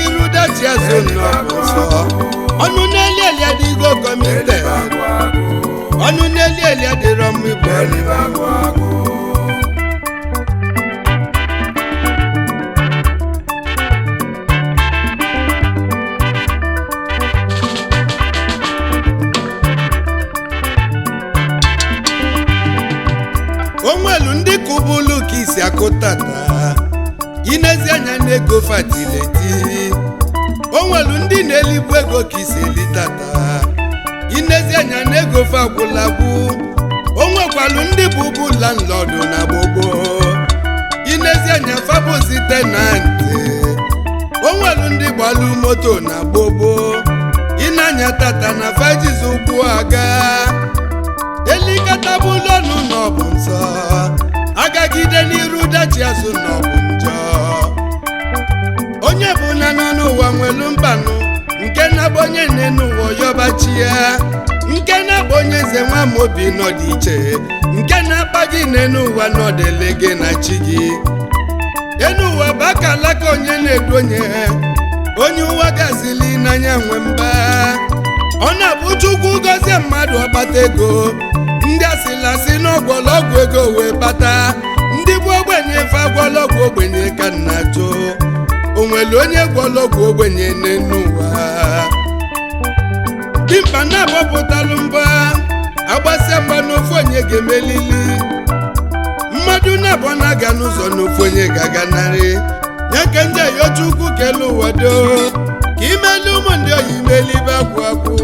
n'iru dachi azụ n'ọbụ nsọ ọnụ n'eli eli adịgo kọmite ọnụ n'eli eli adịrọ mma igbo onwelu ndị kubulu ka isi akụtata inezi anya n'ego fatileti onwelu ndị na-elibu ego ka isi elitata inezi anya n'ego fa gwụlagwu onwekwalu ndị bụbu landlọdụ na gbogbo inezi anya fabụzi tenanti onwelu ndị gbalụ moto na gbogbo ịna-anya tata na fajizi ụkwụ aga elikata bụlọnụ n'ọbụ nsọ agagide n'iru dachi azụ n'ọbụ njọ onye bụ na nọ n'ụwa nwelu mbanụ nke na-abụ onye nne n'ụwa yọbachi ya nke na-abụ onye eze nwa ma obi nọdị iche nke na-akpa gị nne n'ụwa nọdele gị na chi gị enụwa bụ aka alaka onye na-edu onye ụwa gazili n'anya nwe mba ọ na-abụ Chukwu gọzie mmadụ ọkpata ego ndị asịlasị n'ọgwọlọgwụ ego wee bata ndị bụ ogbenye fe agwọlọgwụ ogbenye ka nna jụ onwere onye gwọlọgwụ ogbenye n'ụwa dimkpa na-agbapụtalụ mba agbasịa mgba n'ofu onye ga-emelili mmadụ na-abụ na-aga n'ụzọ n'ofu onye ga-aganarị ya ka ndị ayochukwu kele ụwa doo ka imelu ụmụ ndị oyi melibe agwụ agwụ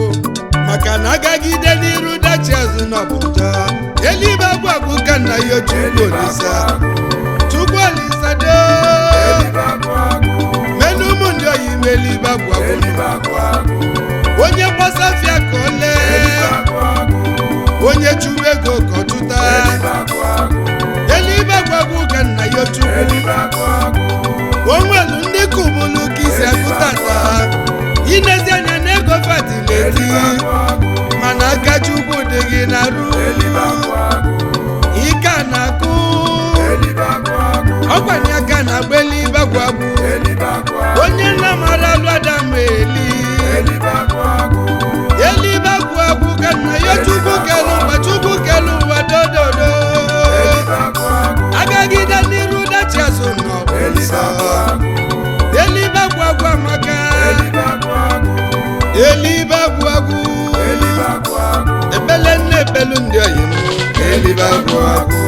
maka na agagide n'iru dachi azụ n'ọbụ njọ elibe agwụ agwụ ka nna ya Chukwu Olisa Chukwu Olisa doo melu ụmụ ndị oyi melibe agwụ agwụ onye gbasafịa ka o lee onye chụwa ego ka ọ tụta elibe agwụ agwụ ka nna ya Chukwu onwelu ndị kubulu ka isi akụtata inezi anya n'ego fatileti mana aka Chukwu dị gị na-arụ ike a na-akụ ọkwanye aka na-agba elibe agwụ agwụ onye nna mara alụ Adam elibe agwụ agwụ ka nna ya Chukwu kelu mgbe Chukwu kelu ụwa dododo agagide n'iru dachi azụ n'ọbụ nsọ elibe agwụ agwụ amaka elibe agwụ agwụ ebele nne ebelu ndị oyi m elibe agwụ agwụ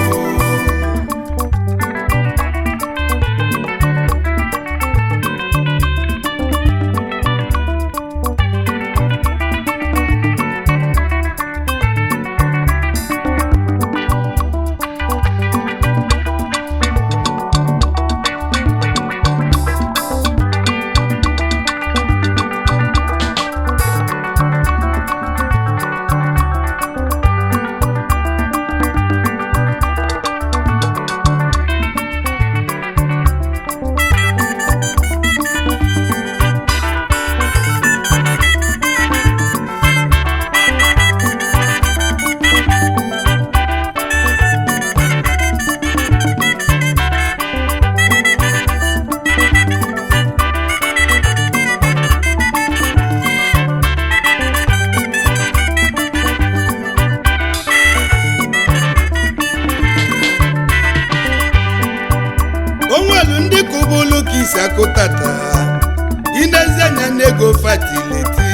onwelu ndị kubulu ka isi akụtata inezi anya n'ego fatileti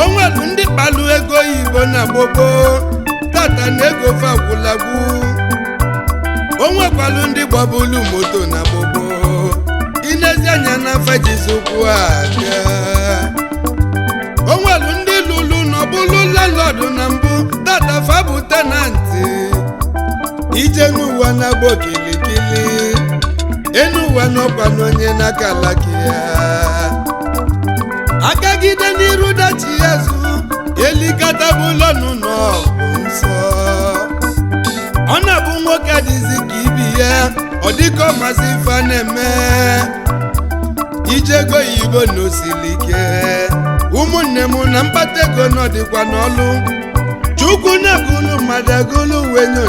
onwelu ndị kpalụ ego oyibo na gbogbo tata na ego fa gwụlagwu onwekwalu ndị gbabulu moto na gbogbo inezi anya na fajizi ụkwụ aga onwelu ndị lụlụ n'ọbụlụ landlọdụ na mbụ tata fa bụ tenanti ije n'ụwa na-agba okilikili enu ụwa n'ọkwa n'onye n'aka alaka ya agagide n'iru dachi azụ elikata bụlọnụ n'ọbụ nsọ ọ na-abụ nwoke adịzi ka ibi ya ọ dịka ọmasị ife na-eme ijego oyibo na osilike ụmụnne m na mkpata ego nọdịkwa n'ọlụ Chukwu na-agụlụ mmadụ agụlụ uwe nye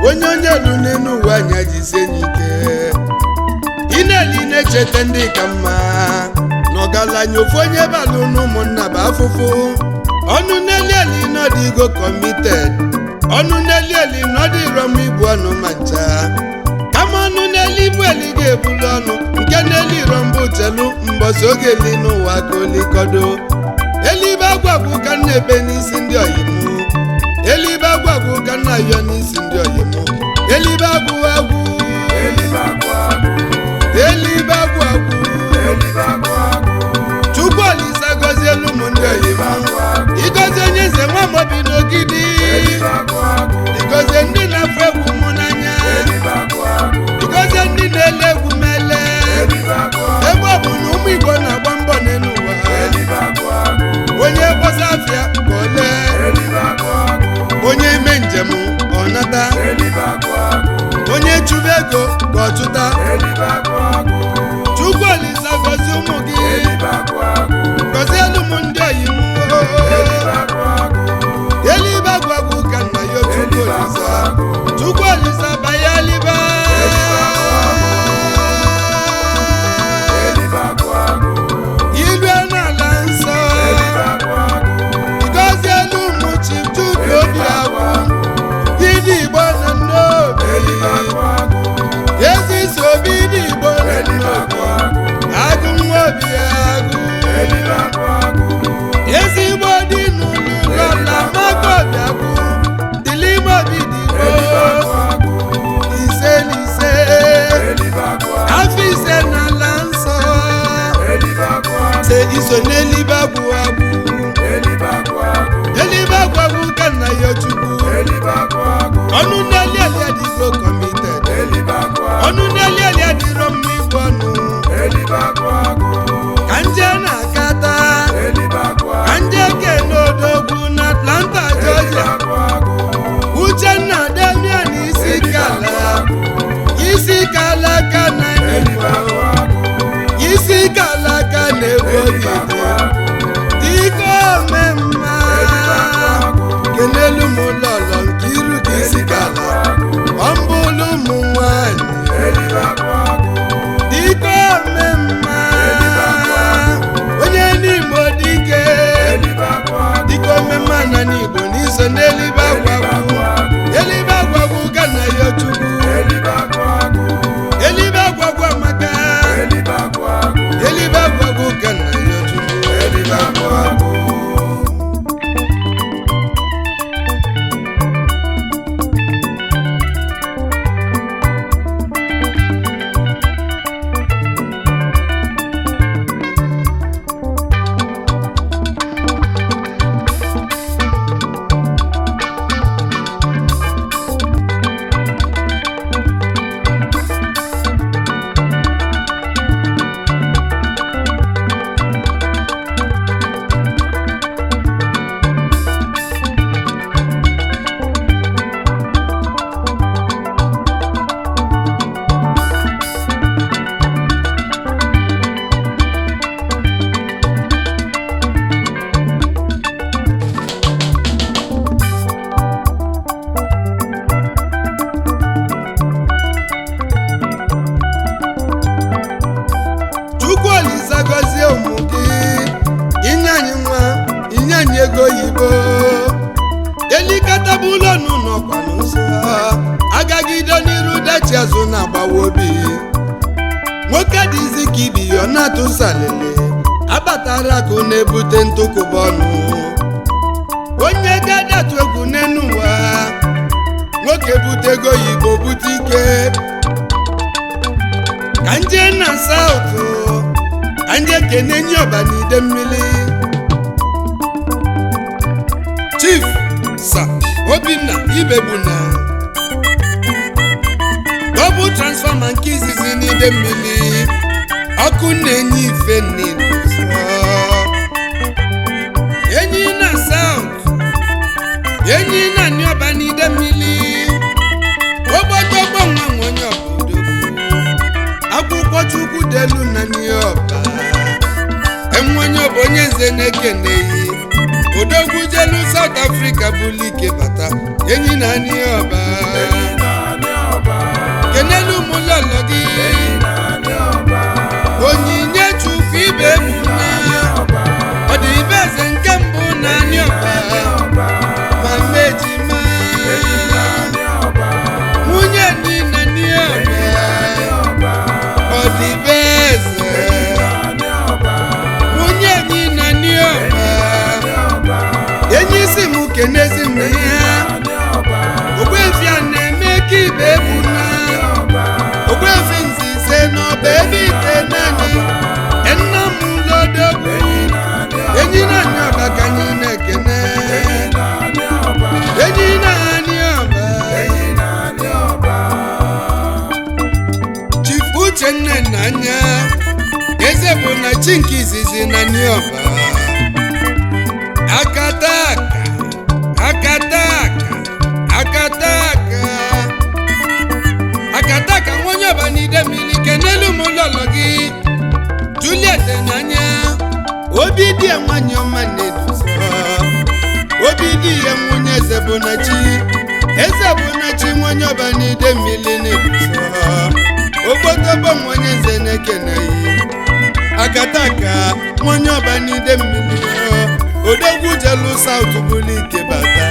onyinye onye elu n'elu ụwa anya jisie n'ike ị na-eli na-echeta ndị ka mma n'ọgaranya ofu onye balụ n'ụmụnna bụ afụfụ ọnụ n'elieli n'ọdịgo committed ọnụ n'elieli n'ọdịrọ m ibu ọnụ ma ncha kama ọnụ n'eli ibu eli ga-ebulu ọnụ nke n'eli iro mbụ telu mbọsị oge eli n'ụwa ka olikodo elibe agwagwu ka nna ebe n'isi ndị oyimu elibe agwagwu ka nna yọ n'isi ndị oyimu elibe agwụ agwụ elibe agwụ agwụ Chukwu Olisa gọzie elu ụmụ ndị oyimu ịgọzie onye eze nwa mobi n'ogidi ịgọzie ndị na-afụ egwu mụ n'anya ịgọzie ndị na-ele egwu mele ebe ọ bụ na ụmụ Igbo na-agba mbọ n'elu ụwa onye gbasa afịa ka o lee onye ime njem ọ nata onye chụba ego ka ọ chụta Chukwu Olisa gọzie ụmụ gị gọzie elu ụmụ ndị oyimu elibe agwagwu ka nna ya Chukwu Olisa banye elibe ilue n'ala nsọ gọzie elu ụmụ Chief Jude Obiagwu Bidi Igbo na Nnobi Ezi Bidi Igbo na Nnobi agụ nwa Obiagwu ezigbo dị n'ụlọla maka Obiagwu dịlime Bidi Igbo ise n'ise afọ ise n'ala nsọ se iso n'elibe agwụ agwụ elibe agwagwu ka nna ya Chukwu ọnụ n'elieli adịgo committed ọnụ n'elieli adịrọ mma ibu ọnụ ka nje na-akata ka nje kene odogwu na Atlanta Georgia Uchenna Damian isi kala ka na isi kala ka na-egbu ogige dike omemma kenelu m lọlọ nke iru ka isi kala ọmbụlụ ụmụ nwanyị dike omemma onye n'Igbo dike omemma na n'Igbo n'iso n'elibe agwagwu elibe agwagwu ka na ya Chukwu elibe agwagwu amaka elibe agwagwu ka na ya Chukwu elibe agwagwu ego oyibo elikata bụ ụlọ n'ụlọkwa n'ụzọ agagide n'iru dachi azụ na-agbawa obi nwoke dịzi ka ibi ya ọ na-atụsalele abatara akụ na-ebute ntụkụba ọnụ onye ga-adatu egwu n'enu ụwa nwoke bute ego oyibo bute ike ka nje na saụtụ anje kene nye ọba n'ide mmiri Chief Sir Obinna Ibebuna double transformer nke izizi n'ide mmiri ọkụ na-enye ife n'ịnụsọ enyi na South enyi na Nioba n'ide mmiri ogbotogbo nwa onye obodo akwụkwọ Chukwu delu na Nioba enwenye bụ onye nze na-ekeneghị odogwu jelu South Africa bulike bata enyi na Nioba kenelu ụmụlọlọ gị bụ na chi nke izizi na Nioba akataka nwonye ọba n'ide mmiri kenelu m lọlọ gị Juliet n'anya obi dị ya nwanyị ọma na-eduzo obi dị ya nwunye eze bụ na chi nwonye ọba n'ide mmiri na-eduzo ogbotobo nwonye eze na-ekeneghị akataka nwonye ọba n'ide mmiri odogwu jelu South bụlụ ike bata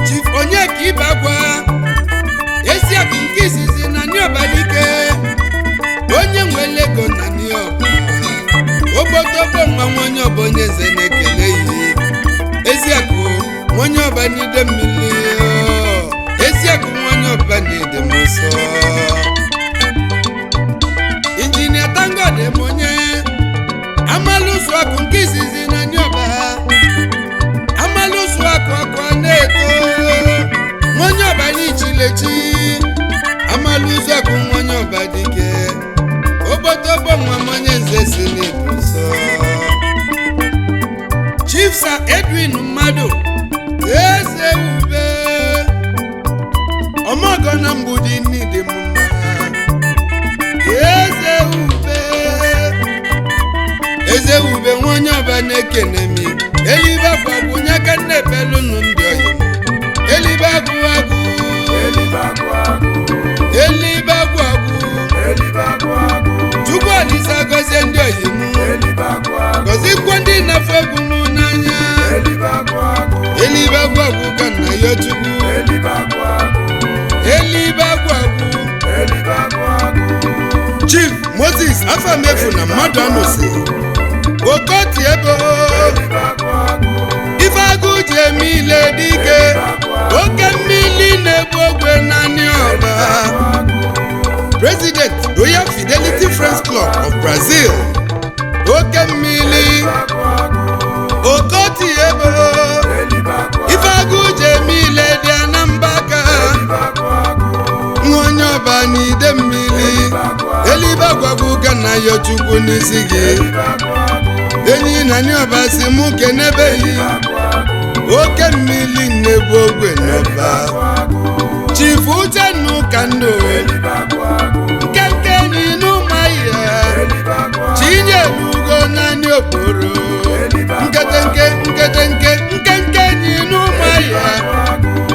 Chief onye ka ibe agwa Eziakụ nke izizi na Nioba dike onye nwe lego na Nioba ogbotobo nwa nwonye ọba onye eze na-ekele ihe Eziakụ nwonye ọba n'ide mmiri Eziakụ nwonye ọba n'ide mụsọ Injinia Tangode m onye Amalụsụ akụ nke izizi na Nioba Amalụsụ akụ na-eto nwonye ọba n'ichilechi Amalụsụ akụ nwonye ọba dike ogbotobo nwa onye nze si n'ebuso Chief Sir Edwin Mmadụ eze ube ọmọgọ na mgbudi n'ịdị mma eze ube nwonye ọba na-ekene mi elibe agwagwu nye ka nne belu nụ ndị oyi elibe agwagwu Chukwu Olisa gọzie ndị oyi m gọzikwa ndị na-afọ egwu m n'anya elibe agwagwu ka nna ya Chukwu elibe agwagwu Chief Moses Afamefu na mmadụ anụsi Okoti ebo Ifeagụ ji eme ile dike oke mmili na-egbu ogwe na Nioba President Royal Fidelity Friends Club of Brazil oke mmili Okoti ebo Ifeagụ ji eme ile dị Anambaka nwonye ọba n'ide mmiri elibe agwagwu ka na ya Chukwu n'isi gị enyi na Nioba si mụ kenebeghị oke mmiri na-egbu ogwe n'ọba Chief Uchenna Kando nkenke enyi n'ụmụahịa Chinyelugo naanị okporo nkenke enyi n'ụmụahịa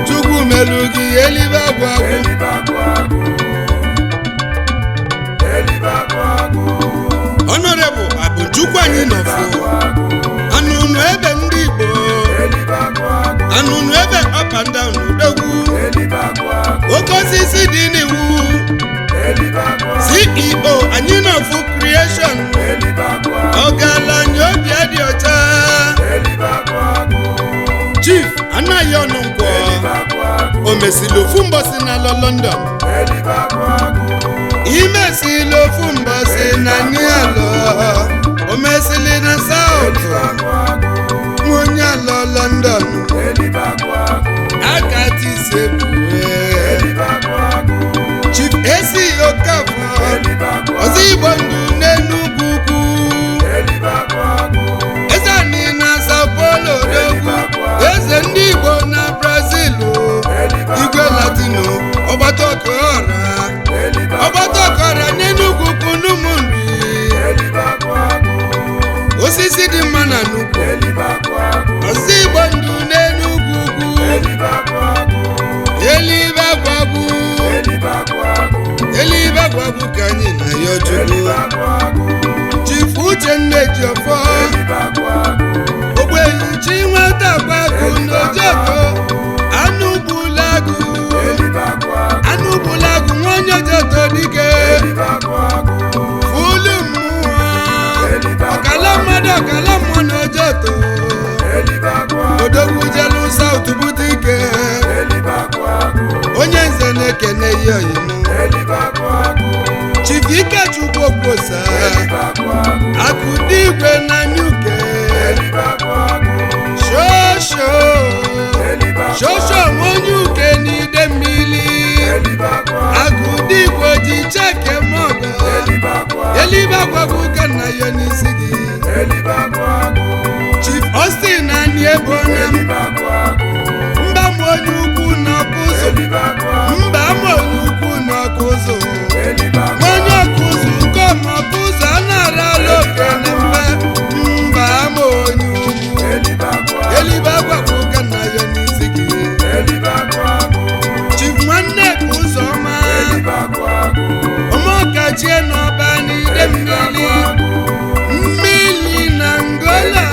Chukwu melu gị elibe agwagwu Honorable Abụchukwu anyị nọfụ anụnụ ebe ndị Igbo anụnụ ebe up and down odogwu oke osisi dị n'iwu CEO anyị nọfụ creation ọgaranya obi adị ọcha Chief anaghị ọnụ nkwọ o mesịrị ofu mbọsị na London imesịrị ofu mbọsị na Nialo o mesịrị na South nwonye alọ London akati sebue Chief Esi Okafor ọzọ Igbo ndụ n'Enugu ukwu eze anyị na Sao Paulo odogwu eze ndị Igbo na Brazil igwe Latino ọgbata n'Enugu ukwu n'Umunri osisi dị mma na nnukwu ọzọ Igbo ndụ n'Enugu ukwu elibe agwagwu ka anyị na ya Chukwu Chief Uchenna Ejiofọ ogbenchi nwata gbagụ n'Ojoko anụ gbulagụ nwonye Ojoto dike fulu mmụọ ọkala mmụọ n'Ojoto odogwu jelu South butike onye nze na-ekene ya oyimu Chief Ikechukwu Okwosa akụdi igwe na Nuke shosho nwonye uke n'ide mmiri agụdi igwe ji cheke mọga elibe agwagwu ka nna ya n'isi gị Chief Austin Ani Ebona mba m onye ukwu n'ọkụzụ mba m onye ukwu n'ọkụzụ onye ọkụzụ kom ọkụzụ a na-arala oke na mba m onye ukwu elibe agwagwu ka nna ya n'isi gị Chief nwanne ka ụzọ ọma ọmọkachie n'ọba n'ide mmiri na Angola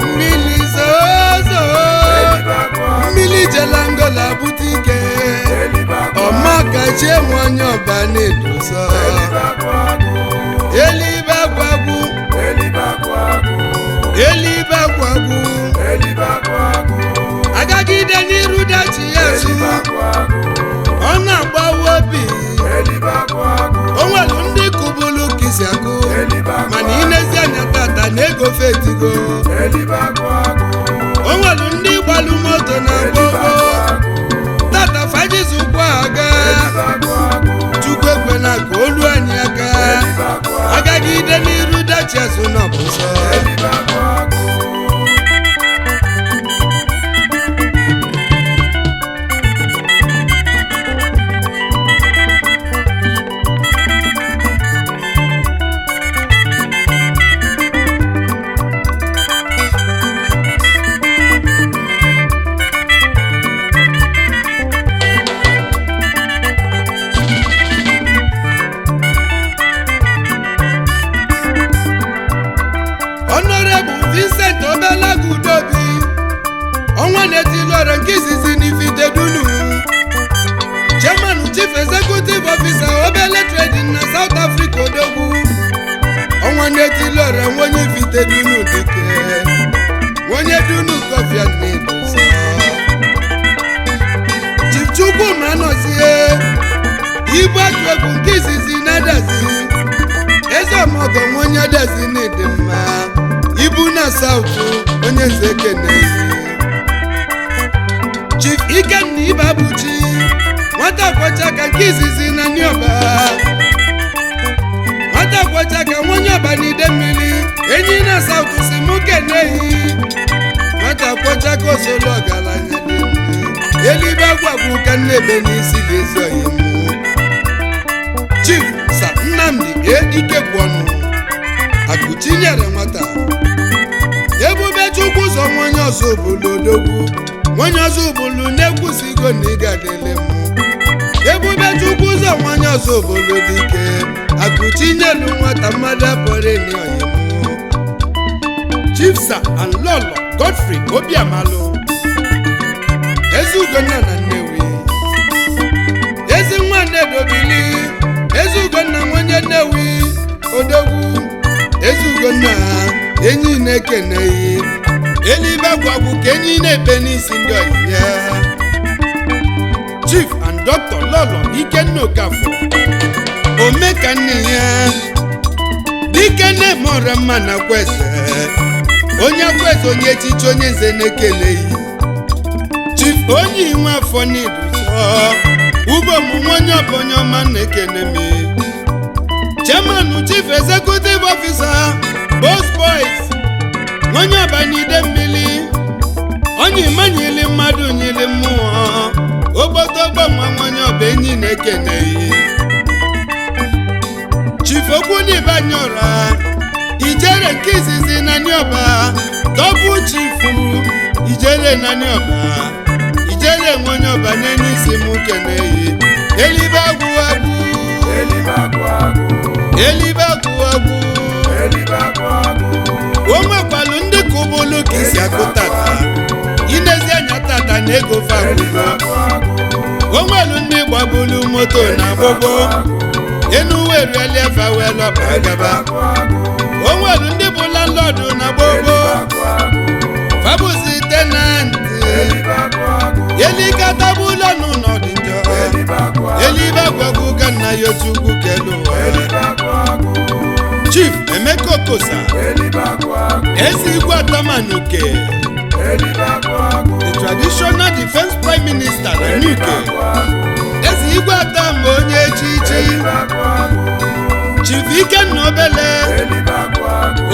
mmiri zozo mmiri jela Angola bute ike ọmọkachie nwanyị ọba na-edosa elibe agwagwu agagide n'iru dachi Yesu ọ na-agbawa obi o nwere ndị kụbulu kisi akụ mana inezi anya tata na-ego fetigo o nwere ndị gbalụ moto na gbogbo tata fajizi ụkwụ aga Chukwu ekwena ka olu anyị aka agagide n'iru dachi Yesu n'ọbụsọ onye dunu kọfịa na-edosa Chief Chukwu ma nọzie ibu atụ egwu nke izizi na-adazi eze ọmọgọ onye adazi na-ede mma ibu na sautu onye nze Keneyi Chief Ikenna Ibabuchi nwata kwọcha ka nke izizi na Nioba nwata kwọcha ka onye ọba n'ide mmiri enyi na sautu si mụ Keneyi nwata kwọcha ka osolo ọgaranya dị elibe agwagwu ka nnebe n'isi ga-ezi oyi mụ Chief Sir Nnamdi Ikekweọnụ akụchinyere nwata Ebube Chukwu ụzọ onye ọzọ obulu odogwu onye ọzọ obulu na-ekwusigo na ị ga-adịle mụ Ebube Chukwu ụzọ onye ọzọ obulu dike akụchinyelu nwata mmadụ abụrụ enyi oyi mụ Chief Sir and Lolo Godfrey Obiamalu Ezugonna na Nnewi ezi nwanne dobili Ezugonna nwanye Nnewi odogwu Ezugonna enyi na-Ekeneyi elibe agwagwu ka enyi na-ekpe n'isi ndị oyiye Chief and Dr. Lolo Ikenna Okafor omeka nne ya dike na-eme ọra mma na kweze onye kweze onye echiche onye nze na-Ekeleyi Chief onye inwe afọ n'iduso ugom onye ọbụnye ọma na-Ekenemi Chairman Chief Executive Officer Boss Boys onye ọba n'ide mmiri onye imanyili mmadụ nyili mmụọ ogbotogbanwa onye ọba enyi na-Ekeneyi Chief Okwunibanyora ijere nke izizi na Nioba Double Chief ijere na Nioba ijere onye ọba n'enye isi mụ Keneyi elibe agwụagwụ o nwekwalu ndị kụbulu ka isi akụ tata inezi anya tata na ego fagwụgo o nwelu ndị gbabulu moto na gbogbo enuwerueliefa welọba gaba o nwelu ndị bụ landlọdụ na gbogbo fabuzi tenanti elikatabulo n'ụlọ dị njọ elibe agwagwu ka nna ya Chukwu kelu Chief Emeka Okosa ezi igwe Atamanuke the traditional defense prime minister na Nuke ezi igwe Atam onye echichi Chief Chief Ikenna Obele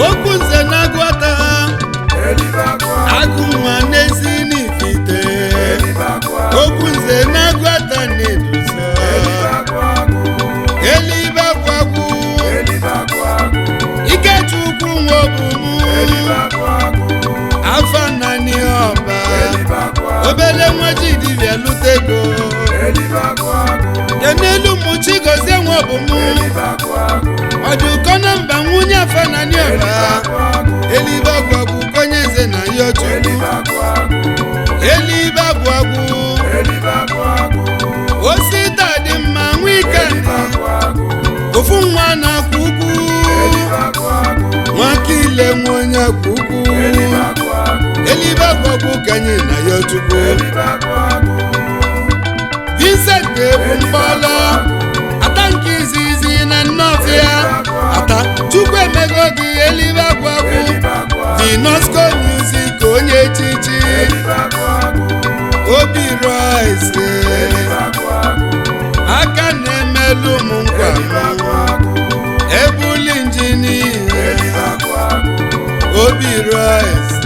okwu nze na-agụta agụ nwa n'ezi n'Ifite okwu nze na-agụta n'Edosa elibe agwagwu Ikechukwu nwa obumu afa nani ọba obele nwa jidibia lutego yenelu muchi gozie nwa obumu ọdụkọ na mba nwunye afa nani ọba elibe agwagwu konye nze na ya Chukwu elibe agwagwu osita dị mma nwike ofu nwa na-akwụ ugwu nwakile nwa onye akwụ ugwu elibe agwagwu kanye na ya Chukwu Vincent ebu mgbọlọ ata nke izizi na nnọfịa ata Chukwu emego gị elibe agwagwu Vinosco Music onye echichi Obi Royce aka na-emelu ụmụ nkwa ebuli injinia Obi Royce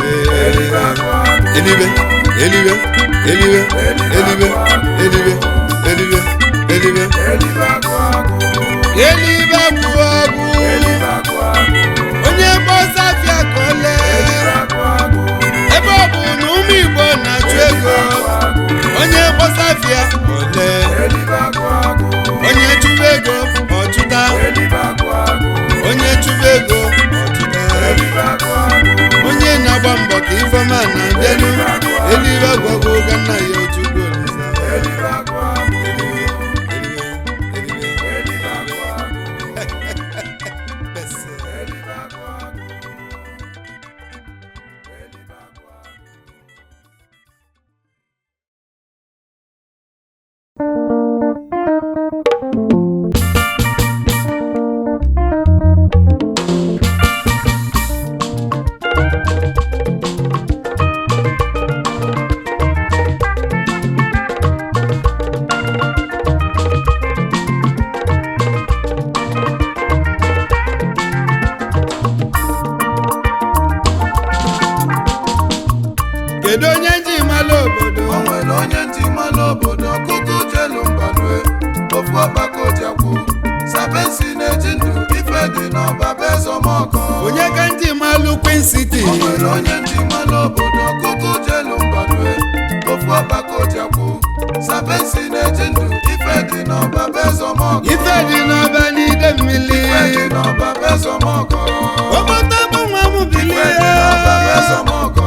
elibe elibe elibe elibe elibe elibe elibe elibe agwagwu onye gbọsafịa kole ebe ọ bụ na ụmụ Igbo na-achụ ego onye gbọsafịa kole onye chụba ego ọchụta onye chụba ego ọchụta onye na-agba mbọ ka ifeọma na-abịanụ elibe agwagwu ga nna ya Chukwu kedu onye nji malụ obodo o nwere onye ntị malụ obodo ọkụkụ jelu mbalue ofu ọgbakọ jakwu sabensi na-eji ndụ ife dị n'ọba bezomọkọ onye ka nji malụ Queen City o nwere onye ntị malụ obodo ọkụkụ jelu mbalue ofu ọgbakọ jakwu sabensi na-eji ndụ ife dị n'ọba bezomọkọ ife dị n'ọba n'ide mmiri ife dị n'ọba bezomọkọ obodo bụ nwa m bilie ife dị n'ọba bezomọkọ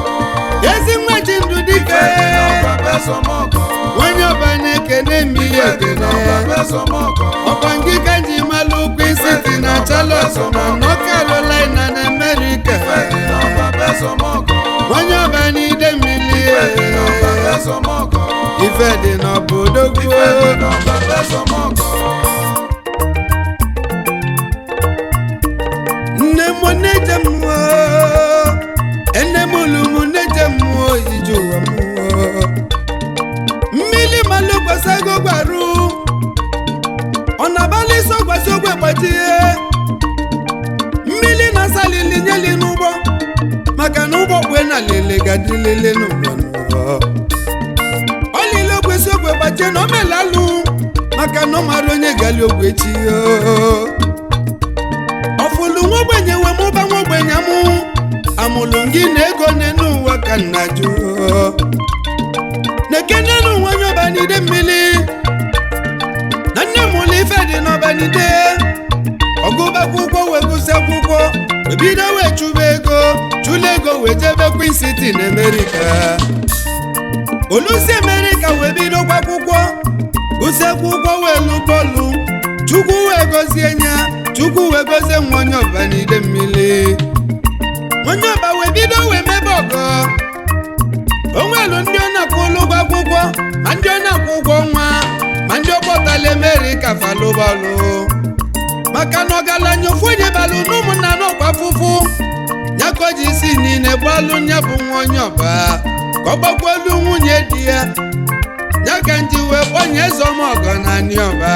ezi nwa ji ndụ dike ife dị n'ọba bezomọkọ onye ọba na-ekene mmiri ife dị ekene n'ọba bezomọkọ ọkwa nke ka nji malụ Queen City na Charlotte na North Carolina na America ife dị n'ọba bezomọkọ onye ọba n'ide mmiri ife dị n'ọba bezomọkọ ife dị n'obodo ife dị gwuo n'ọba bezomọkọ nne m na-eje mmụọ ene m ulu m na-eje mmụọ ije ụwa mmụọ mmiri malụ gbasago gwarụ ọ na-abalị so gbasa ogwe gbajie mmiri na-asalili nyeli n'ụgbọ maka na ụgbọ kwe na lele gadilele n'ụgbọ olile ogwesi ogwe gbajie na omelalụ maka na ọ mara onye gali ogwe chi ọfụlụ nwa ogbenye we mụba nwa ogbenye mụ amụlụ gị na ego n'enu ụwa ka nna jụ na-ekenenu nwa onye ọbanide mmiri na nne mụlụ ife dị n'ọbanide ọgụba akwụkwọ wee gụsị akwụkwọ ebido wee chụba ego chụla ego wee jebe Queen City na America olusi America wee bido kwa akwụkwọ gụsị akwụkwọ wee lụ bọọlụ Chukwu wee gozie nya Chukwu wee gozie nwa onye ọbanide mmiri onye ọba wee bido wee mebe ọgọ onwelu ndị ọ na-akwụ ụgwọ akwụkwọ ma ndị ọ na-akwụ ụgwọ ọnwa ma ndị ọkpọtala America falụbalụ maka na ọgaranya ofu onye balụ n'ụmụnna n'ọkwa fụfụ ya ka o ji isi niile gbalụ nya bụ nwa onye ọba ka ọ gbakwelu nwunye di ya ya ka nji wee kpọnye Ezeọmọgọ na Ani ọba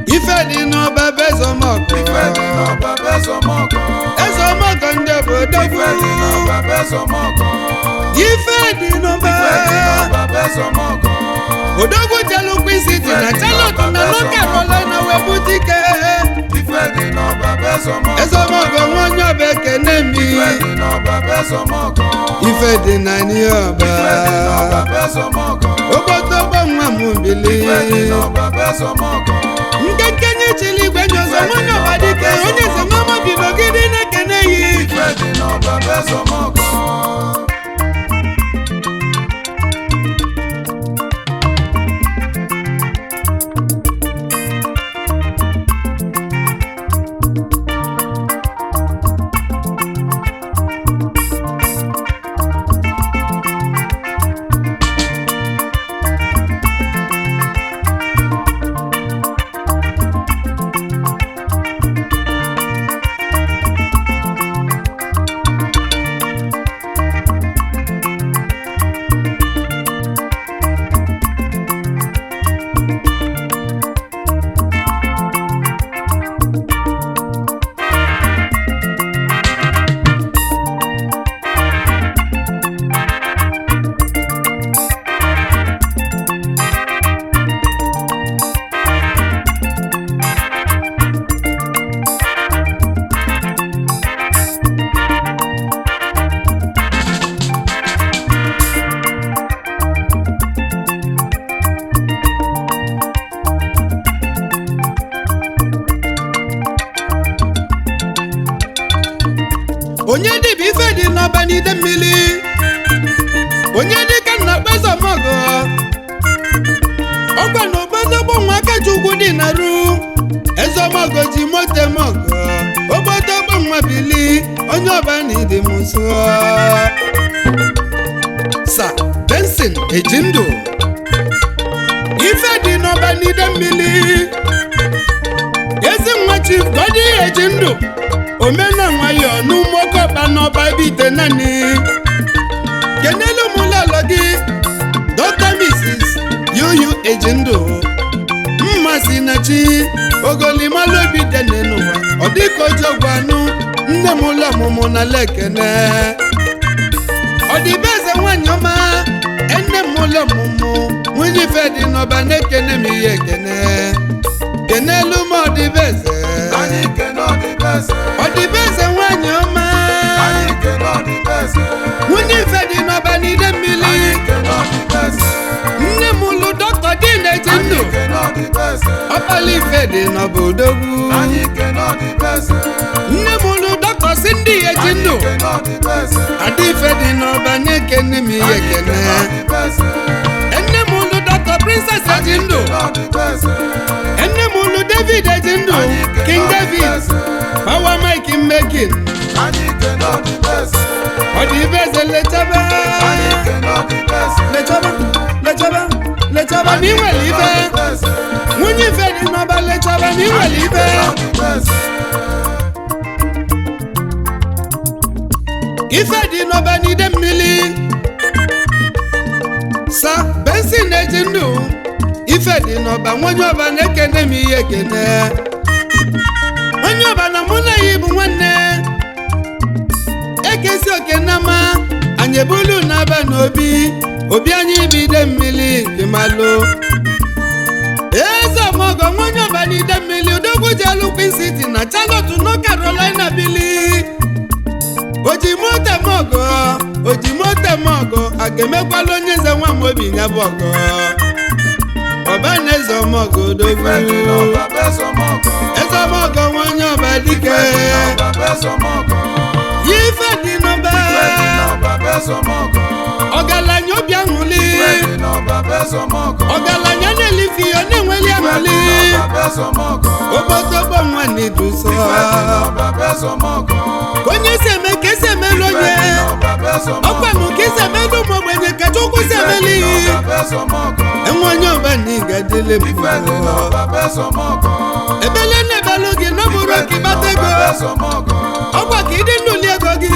ife ife dị n'ọba bụ ezomọkọ ife dị n'ọba bụ ezomọkọ ezomọkọ ndị obodo ife dị n'ọba bụ ezomọkọ ife dị n'ọba bụ ezomọkọ odogwu jelukwu City na Charlotte na North Carolina wee bute ike ife dị n'ọba bụ ezomọkọ ezomọkọ nwa onye ọba ekene mi ife dị n'ọba bụ ezomọkọ ife dị na n'ọba ife dị n'ọba bụ ezomọkọ ogbotogbo nwa m bili ife dị n'ọba bụ ezomọkọ nkenkenye chili igwe nyozo onye ọba dike onye eze nwa bi n'ogidi na-ekene yi ife dị n'ọba bụ ezomọkọ onye dịbụ ife dị n'ọba n'ide mmiri onye dịka nna ezomọkọ ọgwa na ogbotogbo nwa Akachukwu dị na ru ezomọkọ ji moto mọkọ ogbotogbo nwa bili onye ọba na ịdị m nso Sir Benson Ejindụ ife dị n'ọba n'ide mmiri ezi nwa Chief Godi Ejindụ omena nwayọ n'ụmụokọba n'ọba bite naanị kenelu mụlọlọ gị Dr. Mrs. Yuyu Ejindụ mmasị na chi ogolimalụobi dene n'ụwa ọ dịka ojogwanụ nne m ụlọ ọmụmụ na lekene ọ dịbe eze nwanyị ọma enne m ụlọ ọmụmụ nwunye ife dị n'ọba na-ekene m ihe ekene kenelu m ọdịbe eze ọdịbe eze nwanyị ọma nwunye ife dị n'ọba n'ide mmiri nne m ụlụ Dr. Dean Ejindụ ọkpala ife dị n'ọba odogwu nne m ụlụ Dr. Cindy Ejindụ ada ife dị n'ọba na-ekene m ihe ekene nne m ụlụ Dr. Princess Ejindụ nne m ụlụ David Ejindụ King David Power Mike Mmekin ọdịbe eze lechaba na inwere ibe nwunye ife dị n'ọba lechaba na inwere ibe ife dị n'ọba n'ide mmiri Sir Benson Ejindụ ife dị n'ọba nwonye ọba na-ekene m ihe ekene onye ọba na mụ na ya bụ nwanne ekesi oke nama anyị ebulu n'aba n'obi obi anyị bide mmiri nke malụ ezomọkọ nwonye ọba n'ide mmiri odogwu jelukwu City na Charlotte North Carolina bili oji moto mọgọ a ga-emekwala onye eze nwa m obi ya bụ ọgọ ọba na ezomọkọ odogwu ezomọkọ nwonye ọba dike ife dị n'ọba ọgaranya obi aṅụli ọgaranya na-elifi ya na-enweli aṅụli ogbotogbo nwa na-eduso onye si eme ka esi emelu onye ọkwanụ ka esi emelu ụmụ ogbenye ka Chukwu si emeli enwe onye ọba na ịgadịle m ebele na-ebelu gị n'ọbụrụ ka ịgbata ego ọkwa ka ịdị nnuli ego gị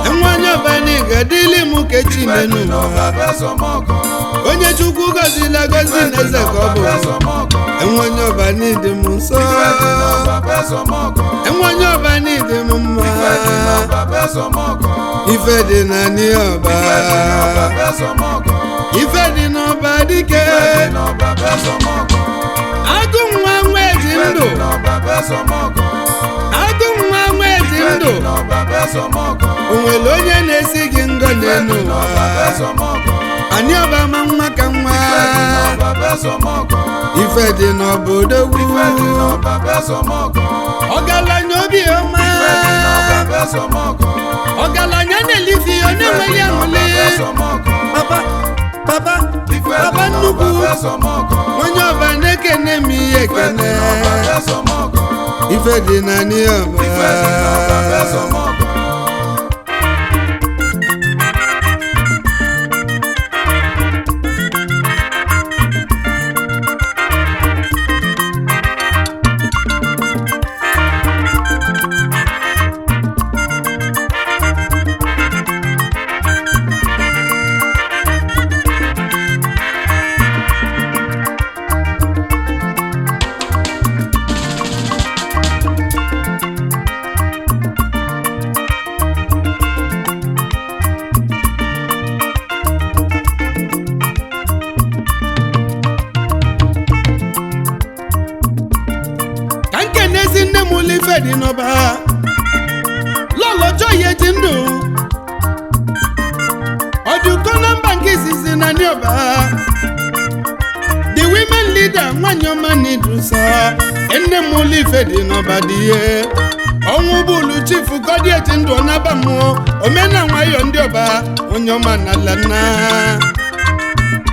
enwe onye ọba na ịgadịle m kechi menu onye Chukwu gọzila gọzi na eze ka ọ bụ enwenye ọba n'ịdị m nsọ ife dị n'ọba bụ ezọmọgọ enwenye ọba n'ịdị m mma ife dị n'ọba bụ ezọmọgọ ife dị na n'ọba ife dị n'ọba bụ ezọmọgọ ife dị n'ọba dike ife dị n'ọba bụ ezọmọgọ agụ nwa nwa eji ife ndụ dị n'ọba bụ ezọmọgọ agụ nwa nwa eji ife ndụ dị n'ọba bụ ezọmọgọ o nwere onye na-esi gị ngọ ife n'elu dị n'ọba bụ ezọmọgọ anyị ọba ma nwa ka nwa ife dị n'ọba bụ ezọmọgọ ife dị n'obodo ife dị n'ọba bụ ezọmọgọ ọgaranya obi ọma ife dị n'ọba bụ ezọmọgọ ọgaranya na-elifi onye nwere aṅụle papa papa papa nnukwu onye ọba na-ekene m ihe ekene ife dị na n'ọba ka nkenezi nne m ụlọ ife dị n'ọba lọlọjọ ya eji ndụ ọdụkọ na mba nke izizi na n'ọba the women leader nwanyị ọma n'idusa nne m ụlọ ife dị n'ọba dị ihe ọnwụ bụlu chifu gọdị eji ndụ ọnaba mmụọ omena nwayọ ndị ọba onye ọma na lana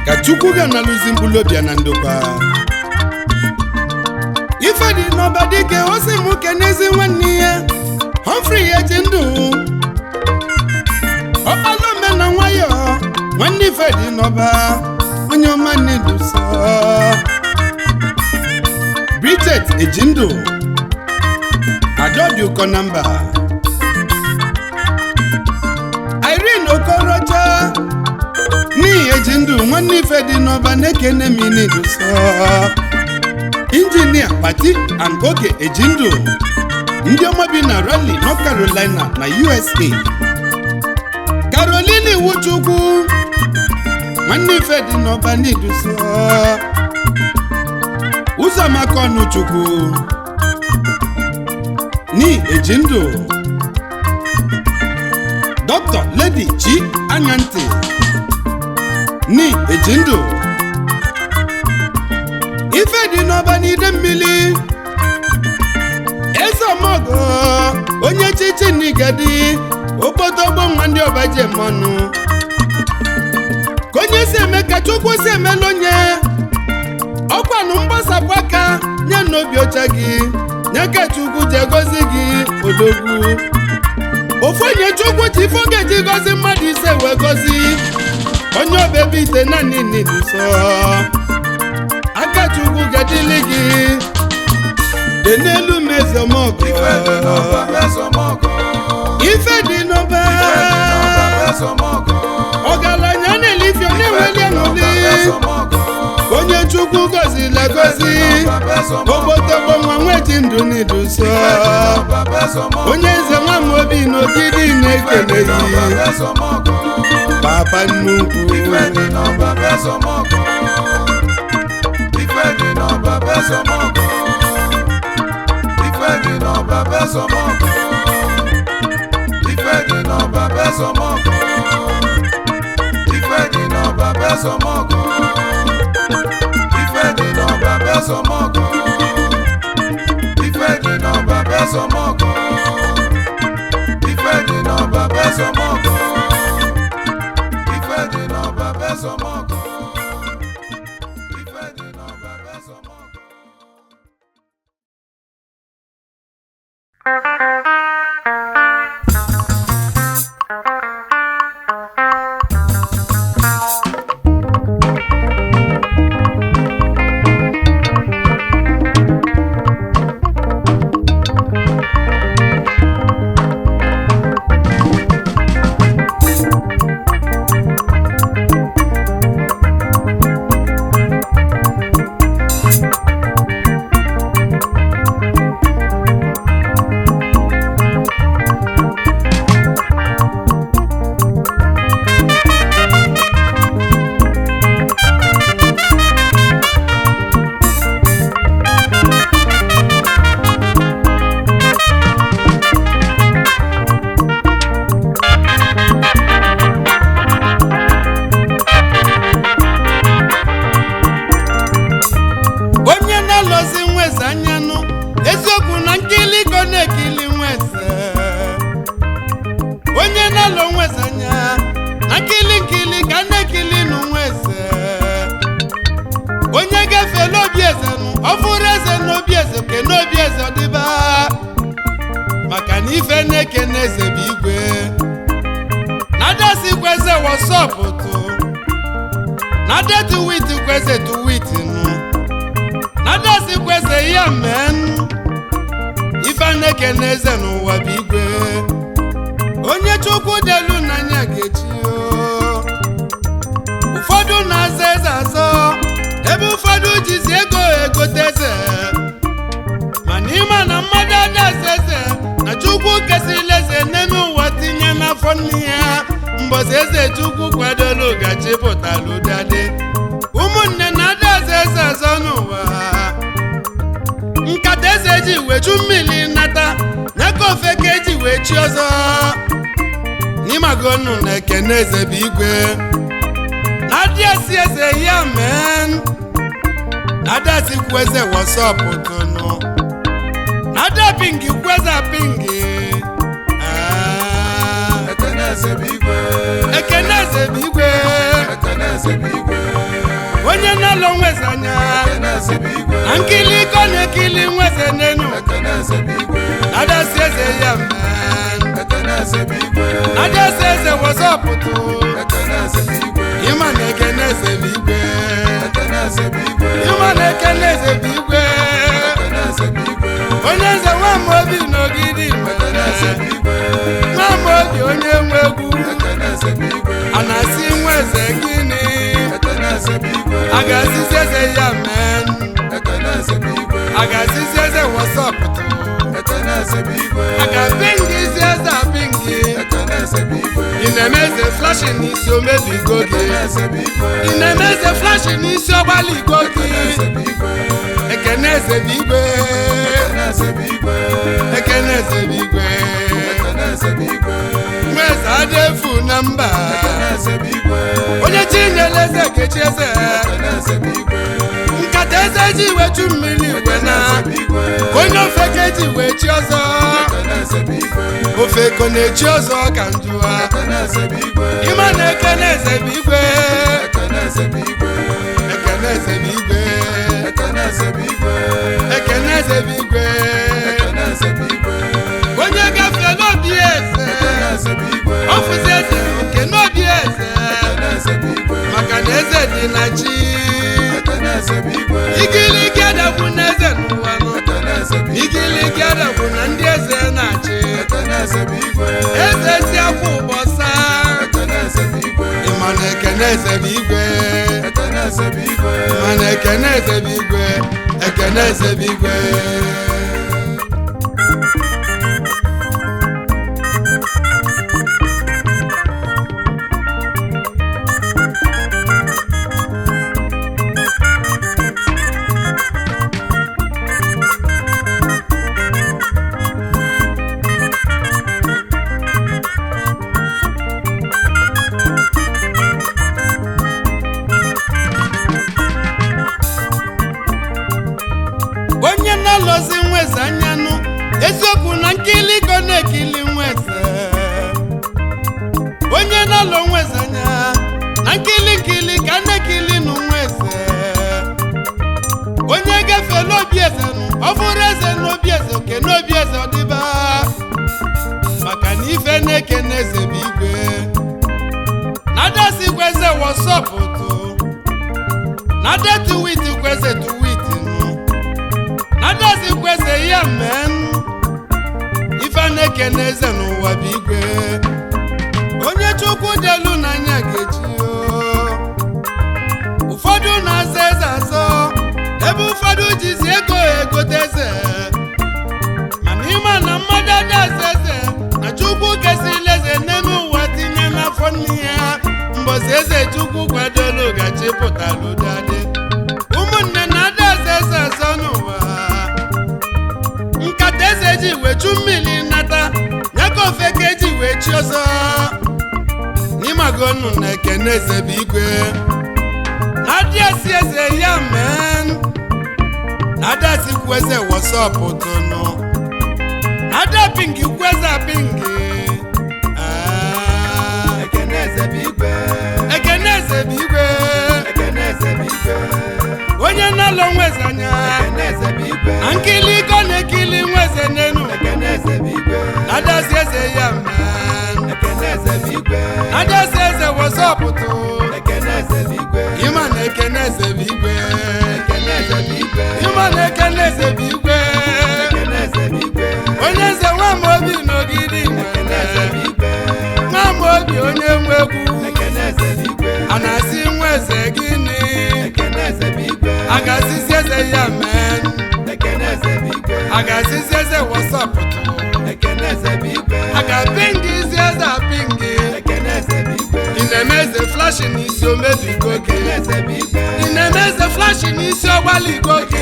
ka chukwu ga na-alụzi mkpụrụ obi na ndokwa ife dị n'ọba dike o si mụ kenezi nwanne ya Humphrey eji ndụ ọkpala omena nwayọ nwanne ife dị n'ọba onye ọma n'idusa Bridget eji ndụ Adọdị ụkọ na mba Irene Okorocha n'ihi eji ndụ nwanne ife dị n'ọba na-ekene m n'idusa injinia Pati and Oge eji ndụ ndị ọma bi na Raleigh, North Carolina na USA Caroline Iwuchukwu nwanne ife dị n'ọba n'idusa Ụzọamaka Ọnụchukwu ni eji ndụ Dr. Lady Chi Anyanti ni eji ndụ ife dị n'ọba n'ide mmiri Ezeomogo onye chichi n'Igadi okpotogbo nwa ndị ọba ji eme ọnụ ka onye si eme ka Chukwu si emela onye ọkwanụ mgbasapụ aka nye n'obi ọcha gị nye ka Chukwu ji egozi gị odogwu ofu onye Chukwu ji ife oge ji gozi mmadụ ise wee gozi onye ọba ebe ite naanị n'iduso aka Chukwu ga-adịlị gị dị n'elu m Ezeomogo ife dị n'ọba ọgaranya na-elifi na-enweli aṅụli onye Chukwu gozila gozi ogbotogbo nwa nweji ndụ n'iduso onye eze nwa m obi n'ogidi na-ekele yi papa nnukwu ife dị n'ọba bụ ezọmọgọ ife dị n'ọba bụ ezọmọgọ ife dị n'ọba bụ ezọmọgọ ife dị n'ọba bụ ezọmọgọ ife dị n'ọba bụ ezọmọgọ ife dị n'ọba bụ ezọmọgọ ife dị n'ọba bụ ezọmọgọ ife dị n'ọba bụ ezọmọgọ ife dị n'ọba bụ ezọmọgọ ife dị n'ọba bụ ezọmọgọ ọfụrụ eze n'obi eze ke n'obi eze ọdịba maka na ife na-ekene eze bụ igwe nadasi kweze wọsọpụtụ nadetu witi kweze tu witi nụ nadasi kweze ya men ife na-ekene eze n'ụwa bụ igwe onye chukwu delu n'anya ga-echi ụfọdụ na-aza eze azọ ebe ụfọdụ jizi ego egote eze mana ịma na mmadụ adaza eze na chukwu kesịrị eze n'elu ụwa tinye n'afọ nne ya mbọsị eze chukwu kwadolu gachi pụtara ụdadị ụmụnne na adaza eze azọ n'ụwa nkata eze ji weju mmiri nata nyaka ofe ka eji wee chi ọzọ n'ịmagonu na ekene eze bụ igwe na-adịasị eze ya men na-adịasị kweze wọsọpụtụnụ na-adịa pingi kweze pingi ekene eze bụ igwe ekene eze bụ igwe ekene eze bụ igwe onye na-alụ nweze anya ekene eze bụ igwe na nkili iko na-ekili nweze n'enu ekene eze bụ igwe na-adịasị eze ya men ekene eze bụ igwe na-adịasị eze wọsọpụtụ ekene eze bụ igwe ịma na ekene eze bụ igwe ekene eze bụ igwe ịma na ekene eze bụ igwe ekene eze bụ igwe onye nze Nwamobi n'ogidi ekene eze bụ igwe Nwamobi onye nwe egwu ekene eze bụ igwe a na-asị nwa eze gịnị ekene eze bụ igwe a ga-asịzi eze ya men ekene eze bụ igwe a ga-asịzi eze wọsọpụtụ ekene eze bụ igwe a ga-apingizi eze apingi ekene eze bụ igwe ị na-eme eze flashi n'isi omebigo gị ekene eze bụ igwe ị na-eme eze flashi n'isi ọgbaligo gị ekene eze bụ igwe ekene eze bụ igwe ekene eze bụ igwe ekene eze bụ igwe ekene eze bụ igwe nwa eze adị efu na mba ekene eze bụ igwe onye chinyere eze ga-echi eze ekene eze bụ igwe nkata eze ji wechu mmiri igwe na onye ofe ka eji wee chi ọzọ ekene eze bụ igwe ofe ko na-echi ọzọ ka njụwa ekene eze bụ igwe ịma na ekene eze bụ igwe ekene eze bụ igwe ekene eze bụ igwe ekene eze bụ igwe ekene eze bụ igwe ekene eze bụ igwe onye gafee n'obi eze ekene eze bụ igwe ọfụzi eze nke n'obi eze ekene eze bụ igwe maka na eze dị na chi ekene eze bụ igwe igiligi adagbu na eze n'ụwa nọ ekene eze bụ igwe igiligi adagbu na ndị eze na-achị ekene eze bụ igwe eze si akwụ ụbọsa ekene eze bụ igwe ịma na ekene eze bụ igwe ekene eze bụ igwe ịma na ekene eze bụ igwe ekene eze bụ igwe onye na-alọzi nweze anyanụ eziokwu na nkili go na-ekili nweze onye na-alọ nweze anya na nkili ka na-ekili nụ nweze onye gafee n'obi eze nụ ọ bụrụ eze n'obi eze oke n'obi eze ọdịba maka na ife na-ekene eze bụ igwe na-adasi kweze wọsọpụtụ na-adetu witi kweze tu witi nụ na-adasi kweze ya men ife na-ekene eze n'ụwa bụ igwe onye chukwu delu n'anya ga-echi ụfọdụ na-aza eze azọ ebe ụfọdụ jizi ego egote eze mana ịma na mmadụ adaza eze na chukwu kesịrị eze n'elu ụwa tinye n'afọ nne ya mbọsị eze chukwu kwadolu gachi pụtara ụdadị ụmụnne na-adaza eze azọ n'ụwa nkata eze ji wechu mmiri nata nyaka ofe ka eji wee chi ọzọ n'ịmagonu na ekene eze bụ igwe na-adịasị eze ya men na-adasị kweze wọsọpụtụnụ na-ada pingi kweze pingi ekene eze bụ igwe ekene eze bụ igwe ekene eze bụ igwe onye na-alọ nweze anya ankili iko na-ekili nweze n'enu adasi eze ya adasi eze wọsọpụtụ ịma na ekene eze bụ igwe ịma na ekene eze bụ igwe onye eze Nwamobi n'Ogidi Nwamobi onye nwe egwu a na-asị nweze gịnị a ga-asịsị eze ya men a ga-asịsị eze wọsọpụtụ a ga-apịngị isi eze apịngị ị na-eme eze flashi n'isi omebigo gị ị na-eme eze flashi n'isi ọgbaligo gị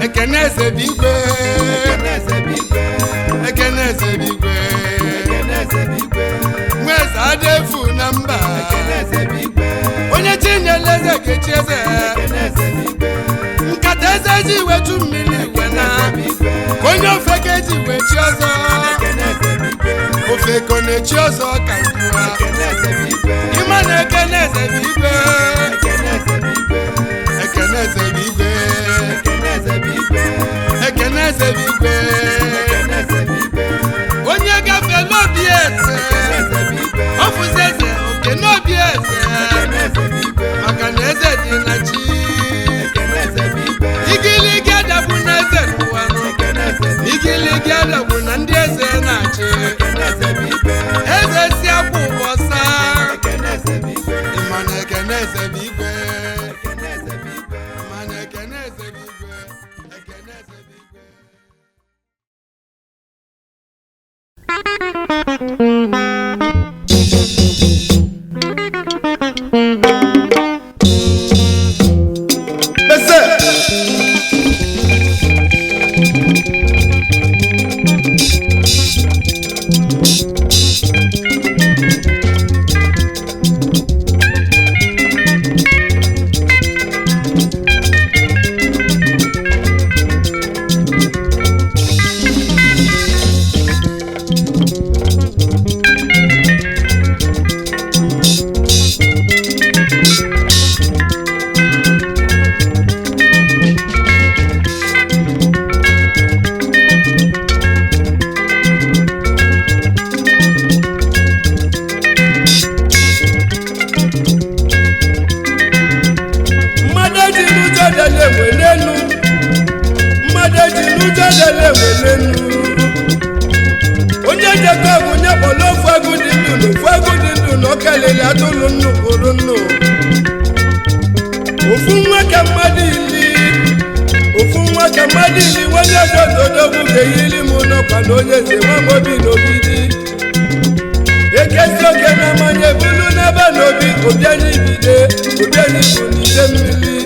ekene eze bụ igwe ekene eze bụ igwe nweze adịefu na mba onye chinyere eze kechi eze nkata eze ji wetu mmiri igwe na onye ofe ka eji wechi ọzọ ofe ko na-echi ọzọ ka ngwa ịma na ekene eze bụ igwe ekene eze bụ igwe ekene eze bụ igwe onye gafee n'obi eze ọfụzi eze oke n'obi eze maka na eze dị na chi igiligi adabụ na eze n'ụwa igiligi adabụ na ndị eze na-achị eze si akwụ ụbọsa ịma na ekene eze bụ igwe ịma na ekene eze bụ igwe ekene eze bụ igwe. onye jekọbụ nye kpọrọ ofu agụ dị ndụ na okelele atụlụ nnu bụrụ nnu ofu nwa ka mmadụ ili onye dododogwu ga-eyiri m n'ọkwa na onye eze Nwamobi n'Ogidi ekezi oke na mmanya bulu n'ebe n'obi obianyibide obianyibu n'ide mmiri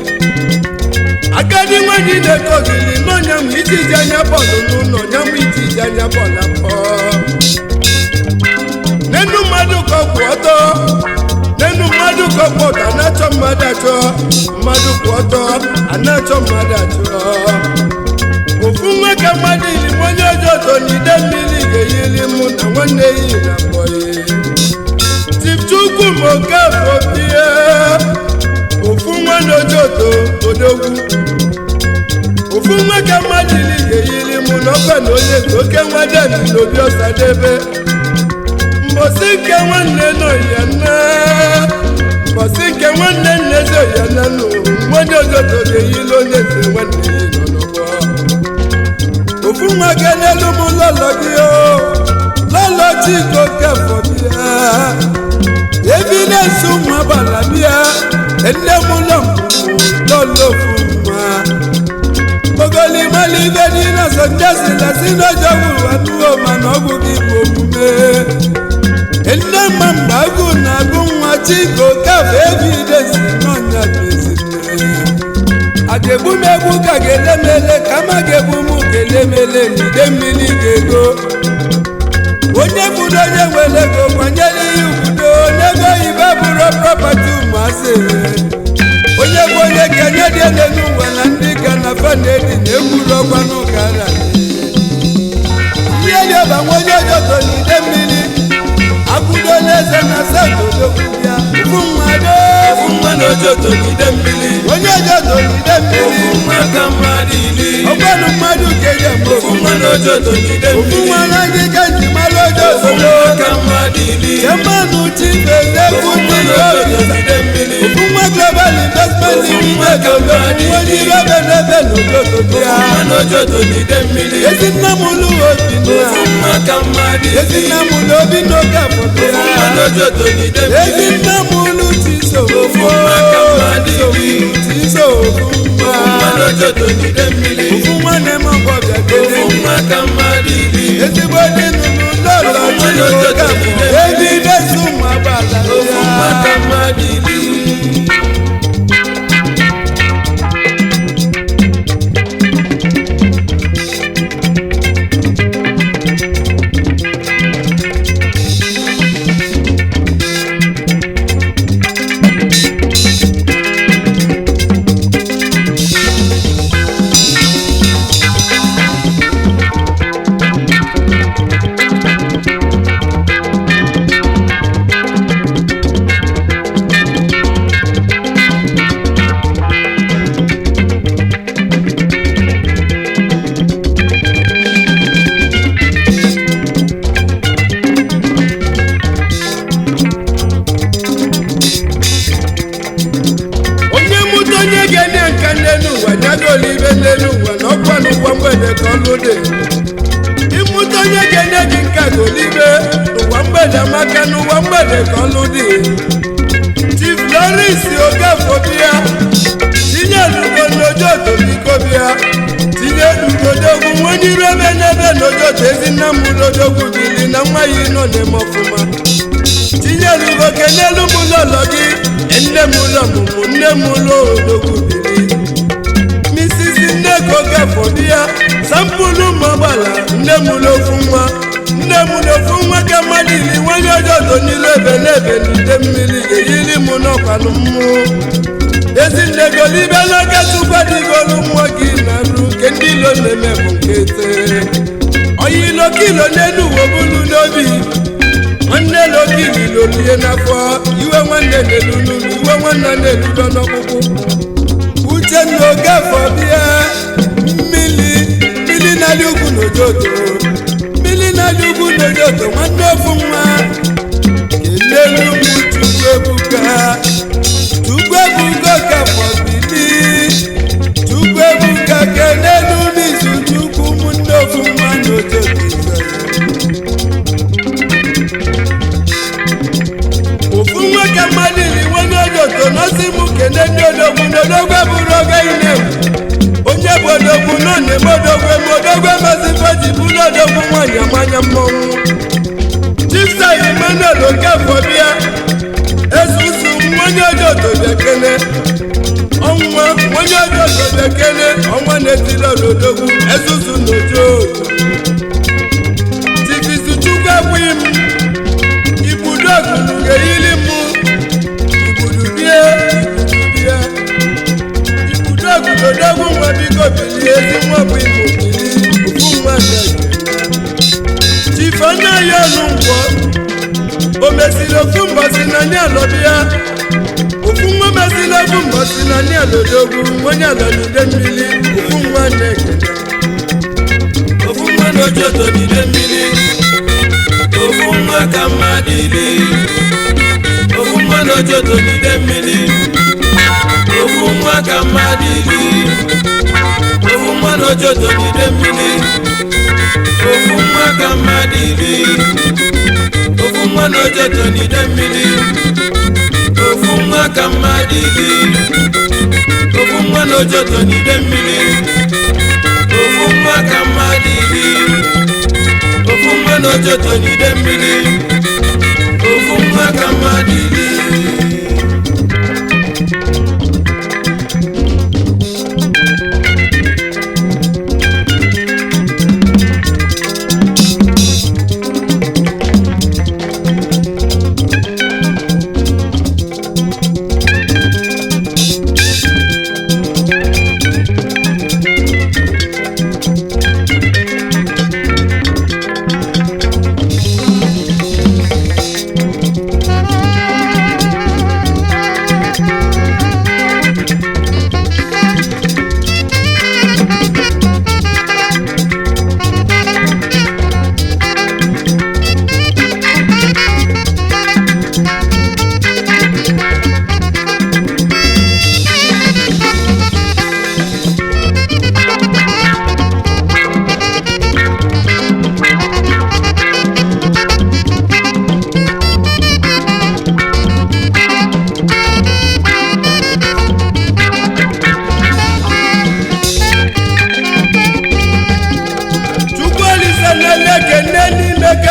agadi nwanyị na-ekogili n'ọnyamụ itiji anya bọọlụ n'ụlọ nyamụ itiji anya bọọlụ afọ n'enu mmadụ ka kwụ ọtọ ana-achọ mmadụ achọ mmadụ kwụ ọtọ ana-achọ mmadụ achọ ofu nwa ka mmadụ ili onye ojoto n'ide mmiri ga-eyiri mụ na nwanne yi na mbọyị Chukwu Mokafọ bie ofu nwa na ojoto odogwu ofu nwa ka mmadụ ili ga-eyiri mụ n'ọkwa na onye oke nwa deni n'obi Ọsadebe mbosi nke nwanne nọ ya na mbosi nke nwanne nneze ya na nụ onye ojoto ga-eyiri onye eze nwanne ya nọ n'ọgbọ ofu nwa ga-elelu m lọlọ gị lọlọ Chika Okafọ bịa evidence ụmụ agbala bịa nne m ụlọ lọlọ ofu nwa ogolimali ibe dị na sọndesila si n'ọjọ wuru anụwo mana ọ bụghị bụ omume nne mma mgbe agụ na-agụ nwa Chika Okafọ evidence n'ọnya bezime a ga-egbu m egbu ka ga-elemele kama ga-egbu m ga-elemele n'ide mmiri ga-ego onye bụrụ onye nwere ego kwanyere ihe udo n'ego ibe bụrụ prọpati ụmụazị onye bụ onye kenye dị ele n'ụwa na ndị ka na fanedi na-egburu ọgwa n'ụka ara ihe dị ọba nwa onye ojoto n'ide mmiri abụdo n'eze na sadodogwu bịa ofu mmadụ ofu nwa n'ojoto n'ide mmiri onye joto n'ide mmiri ofu nwa ka mmadụ ili ọgwanụ mmadụ keje ofu nwa n'ojoto n'ide ofu mmiri nwa na gị ka ji mara ojoto ofu nwa ka mmadụ ili mmanụ chibeze ofu nwa n'ojoto n'ide mmiri ofu nwa global investment onye ire benebe n'ojoto bịa ofu nwa n'ojoto n'ide mmiri ezi nna m ụlụ obi ofu nwa ka mmadụ ezi ili nna m ụlụ obi n'oge afọ ofu nwa n'ojoto n'ide ezi mmiri nna m ụlụ chiso ofu nwa ka mmadụ ili chiso ofu ofu nwa n'ojoto n'ide mmiri ofu nwa na-eme ọgbọ bịa kele ofu nwa ka mmadụ ili ezigbo dị n'ụlọ lọlọ Ofu nwa n'ojoto n'ide mmiri. ebi na-esi ụmụ agbala ofu nwa ka mmadụ ili onye mụta onye ga-enye nka n'elu ụwa nyagolu ibe n'elu ụwa na ọkwa n'ụwa mgbede ka ọlụ dị ịmụta onye ga-enye gị nka golibe n'ụwa mgbede maka n'ụwa mgbede ka ọlụ dị Chief Lawrence Okafọ bịa tinye elugo n'ojoto biko bịa tinye elugo dogwu onye iru ebe n'ebe n'ojoto ezi nna m ụlọdogwu bili na nwa ya nọ na-eme ọfụma tinye elugo kenelu m ụlọlọ gị nne m ụlọ ọmụmụ nne m ụlọ odogwu bili Mrs. Nneka Okafọ bịa sampụlụ ụmụagbala nne m ụlọ ofu nwa nne m ụlọ ofu nwa ka mmadụ ili nwanye ojoto n'ilu ebe n'ebe n'ide mmiri ga-eyiri m n'ọkwanụ mmụ ezinne golibe n'aka tụkwadigolu nwa gị na nru nke ndị ilo na-eme bụ nke tere onye ilo kilo n'elu uwe bulu n'obi nwanne lokili lolie n'afọ iwe nwanne n'elu n'ụlọ iwe nwanne na-eludo n'ọkpụkpụ Uchenna Okafọ bịa mmiri na-adị ugwu n'ojoto mmiri na-adị ugwu n'ojoto nwanne ofu nwa kelelu m Chukwuebuka Okafọ bili Chukwuebuka kelelu n'izu Chukwu ụmụnne ofu nwa n'ojoto ofu nwa ka mmadụ iri nwenye ojoto n'ozi m kene ndị odogwu n'odogwu bụrụ oge ine onye bụ odogwu nọ na-eme odogwu eme odogwu emezikwa ji bụrụ odogwu nwanyị amanya mmọnwụ Chief Sir Emmanuel Okafọ bịa ezuzu nwenye ojoto bekene ọnwa nwenye ojoto bekene ọnwa na-etili odogwu ezuzu n'ojoto Chief Izuchukwu Agwụghị m ibudogwu ga-eyili mụ ibudubie ibudogwu n'odogwu nwa biko bilie ezi nwa bụ imo bili ofu nwa na-ege Chief Anaghị ọnụ nkwọ o mesiri ofu mbọsi na ndị alọbịa ofu nwa mesiri ofu mbọsi na ndị alodogwu onye ala n'ide mmiri ofu nwa na-ekene ofu nwa n'ojoto n'ide mmiri ofu nwa ka mmadụ ili ofu nwa n'ojoto n'ide mmiri ofu nwa ka mmadụ ili ofu nwa n'ojoto n'ide mmiri ofu nwa ka mmadụ ili ofu nwa n'ojoto n'ide mmiri ofu nwa ka mmadụ ili ofu nwa n'ojoto n'ide mmiri ofu nwa ka mmadụ ili ofu nwa n'ojoto n'ide mmiri ofu nwa ka mmadụ ili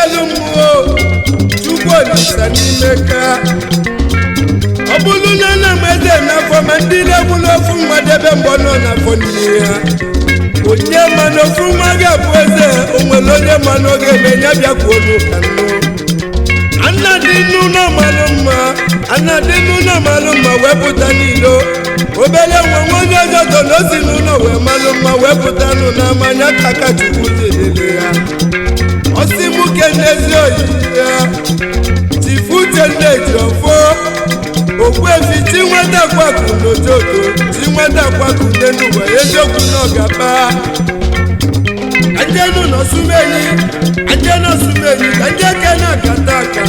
kelu mmụọ Chukwu Olisa n'ime ka ọ bụrụ na na mede n'afọ ma ndị na-egbulu ofu nwa debe mbọ nọ n'afọ nne ya onye ma n'ofu nwa ga-abụ eze onwere onye ma n'oge eme ya bịakwuo n'ụka nnụ anadị n'ụlọ malụ mma wepụta n'ilo obere nwa onye ọjọọ na osi n'ụlọ wee malụ mma wepụta nụ na mmanya kaka Chukwu zelele ya osi muke n'ezi oyi ya tifute nneji ọfọ okwefi ti nweta kwaku n'ojoto ti nweta kwaku n'enuwa eziokwu n'ọgaba ajenu n'osumeni kanje kena kataka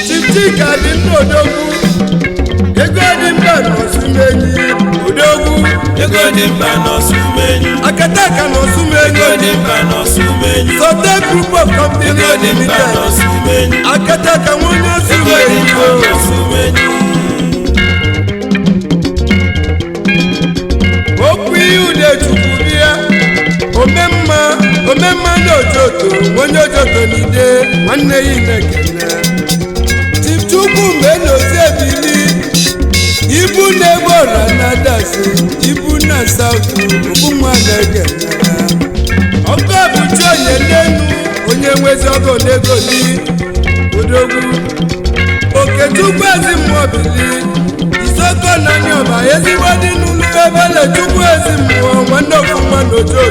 chipchika dị n'odogwu ego dị mba n'osumeni odogwu ego dị mba n'osumeni akataka n'osumeni ego dị mba n'osumeni Sote group of company ego dị mba n'osumeni akataka nwonye ego dị mba n'osumeni okwu ihe ude Chukwu bịa omemma n'ojoto onye ojoto n'ide nwanne ya inekene Chukwu mgbe n'ozi ebili ibu na-egbe ọra na dasi ibu na sautu obu nwa na-egene ọkọ bụchi onye n'enu onye nwezi ọgọ n'ego ni odogwu Okechukwu ezi mmụọ bili isoko na ndị ọba ezigbo dị n'ụlọ ebele Chukwu ezi mmụọ nwanne ofu nwa n'ojoto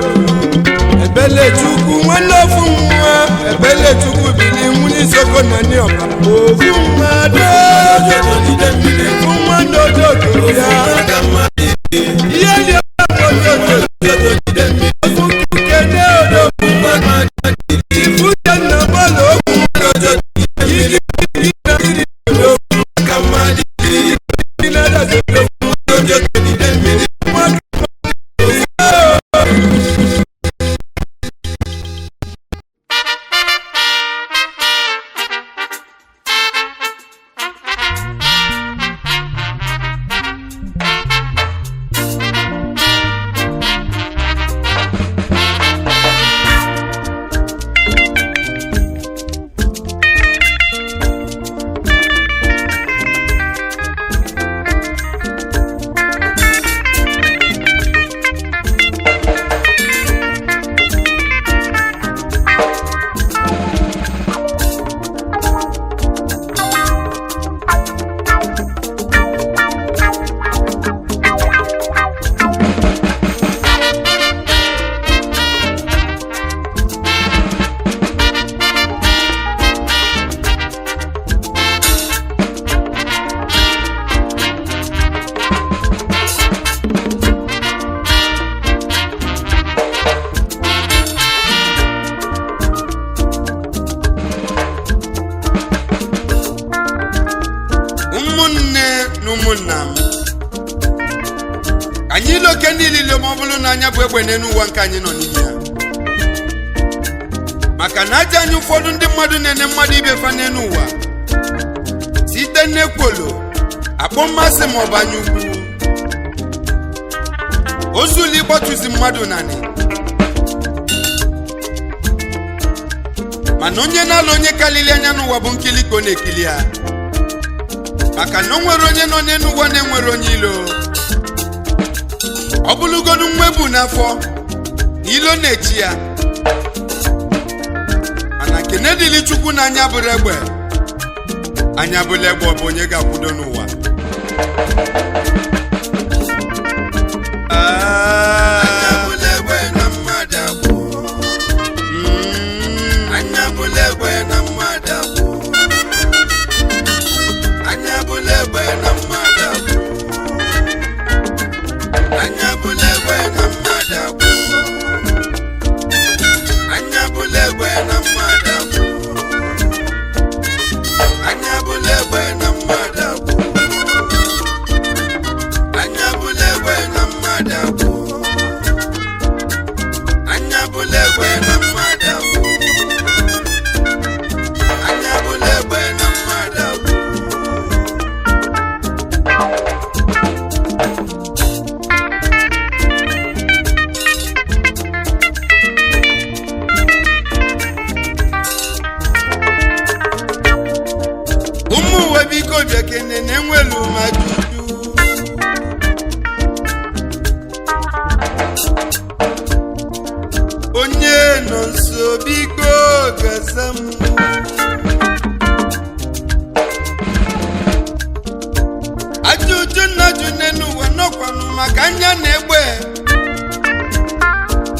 ebele Chukwu nwanne ofu nwa ebele Chukwu bili nwunye isoko na ndị ọba ofu nwa ofu nwa n'ojoto ya ihe dị ọba n'ojoto ofu kene odogwu ifute na bọọlụ okwu n'ojoto igi na iri odogwu anyị loke ndị lile ma ọ bụrụ na anya bụ egbe n'elu ụwa nke anyị nọ n'ime ya maka na aja anyị ụfọdụ ndị mmadụ na-ene mmadụ ibe fa n'elu ụwa site n'ekwolo akpọ mmasị ma ọ bụ anya ukwu ozuli ịgbatuzi mmadụ naanị mana onye na-alụ onye kalili anya n'ụwa bụ nkili ka ọ na-ekili ya maka na o nwere onye nọ n'elu ụwa na-enwere onye ilo ọ bụlụgodu mmebu n'afọ ilo na-echi ya mana kenedili Chukwu na anya bụrụ egbe anya bụrụ egbe ọ bụ onye ga-akwudo n'ụwa gasam ajụjụ na june n'ụwa nọkwanụ maka anya na-egbe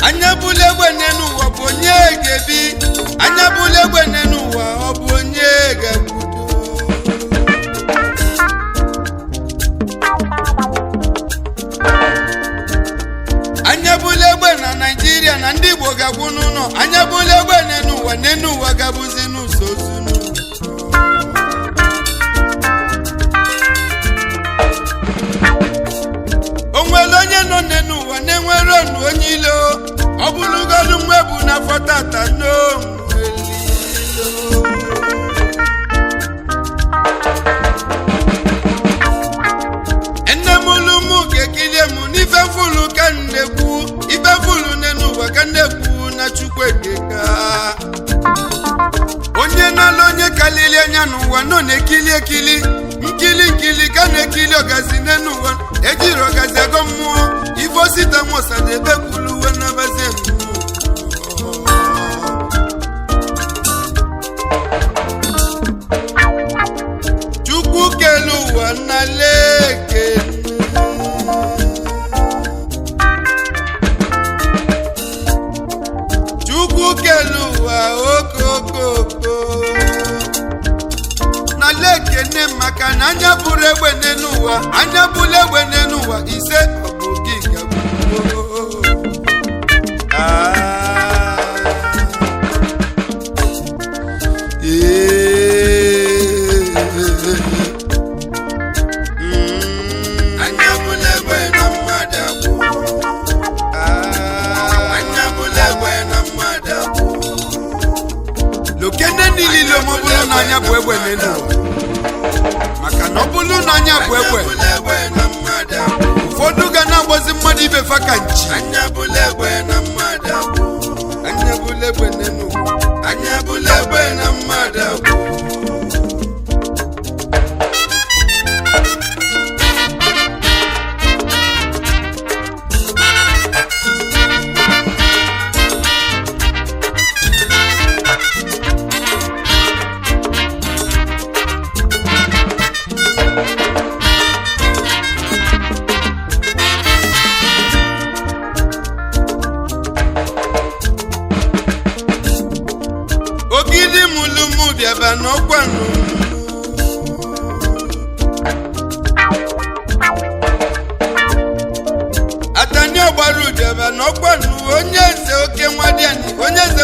anya bụla egbe n'ụwa bụ onye ga-ebi anya bụla egbe n'ụwa ọ bụ onye ga-egbudo anya bụla egbe na Naịjirịa na ndị Igbo ga-agwụ n'ụlọ anya bụla egbe n'ụwa ga-abụzi n'ụzọ ozunu o nwere onye nọ n'ụwa na-enwere ọnụ onye ilo ọ bụrụgodu nwa ebu n'afọ tata nne m olu m ga-ekilie m n'ife fulu ka nnekwu ife fulu n'ụwa ka nnekwu na Chukwu ekeka onye na-alụ onye kalili anya n'ụwa nọ na-ekili ekili nkili ka na-ekili ọgazi n'ụwa ejiri ọgazi ego mmụọ ife osita nwosa na ebe kwulu uwe n'abazi Chukwu kelu ụwa na leke Chukwu kelu ụwa okokoko na lekene maka na anya bụrụ egbe n'ụwa anya bụrụ egbe n'ụwa ise ọ bụ gị ga-abụ anya bụrụ egbe na mmadụ abụ anya bụrụ egbe na mmadụ abụ lokene niile ma ọ bụrụ na anya bụ egbe n'ụwa maka na ọ bụrụ na anya bụ egbe ụfọdụ ga na-agbazi mmadụ ibe fa ka nchi anya bụrụ egbe na mmadụ abụ anya bụrụ egbe n'ụwa anya bụrụ egbe na mmadụ abụ ogidi mulumu bịaba n'ọkwanụ atani ọgbaru bịaba n'ọkwanụ onye eze oke